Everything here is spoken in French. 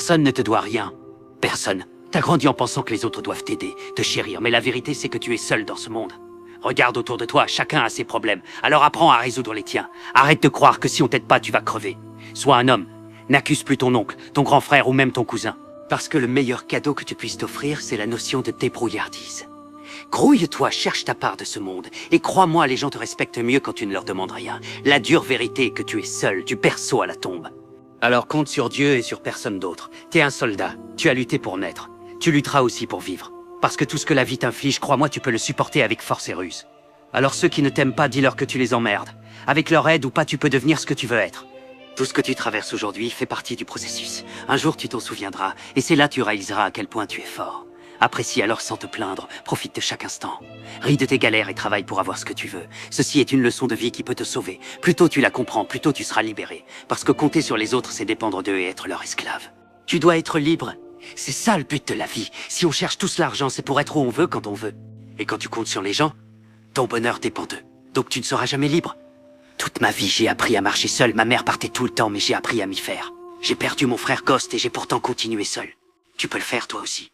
Personne ne te doit rien. Personne. T'as grandi en pensant que les autres doivent t'aider, te chérir, mais la vérité c'est que tu es seul dans ce monde. Regarde autour de toi, chacun a ses problèmes, alors apprends à résoudre les tiens. Arrête de croire que si on t'aide pas, tu vas crever. Sois un homme. N'accuse plus ton oncle, ton grand frère ou même ton cousin. Parce que le meilleur cadeau que tu puisses t'offrir, c'est la notion de débrouillardise. Grouille-toi, cherche ta part de ce monde. Et crois-moi, les gens te respectent mieux quand tu ne leur demandes rien. La dure vérité est que tu es seul, du berceau à la tombe. Alors compte sur Dieu et sur personne d'autre. T'es un soldat, tu as lutté pour naître. Tu lutteras aussi pour vivre. Parce que tout ce que la vie t'inflige, crois-moi, tu peux le supporter avec force et ruse. Alors ceux qui ne t'aiment pas, dis-leur que tu les emmerdes. Avec leur aide ou pas, tu peux devenir ce que tu veux être. Tout ce que tu traverses aujourd'hui fait partie du processus. Un jour, tu t'en souviendras, et c'est là que tu réaliseras à quel point tu es fort. Apprécie alors sans te plaindre, profite de chaque instant. Ris de tes galères et travaille pour avoir ce que tu veux. Ceci est une leçon de vie qui peut te sauver. Plus tôt tu la comprends, plus tôt tu seras libéré. Parce que compter sur les autres, c'est dépendre d'eux et être leur esclave. Tu dois être libre. C'est ça le but de la vie. Si on cherche tous l'argent, c'est pour être où on veut quand on veut. Et quand tu comptes sur les gens, ton bonheur dépend d'eux. Donc tu ne seras jamais libre. Toute ma vie, j'ai appris à marcher seul. Ma mère partait tout le temps, mais j'ai appris à m'y faire. J'ai perdu mon frère Ghost et j'ai pourtant continué seul. Tu peux le faire toi aussi.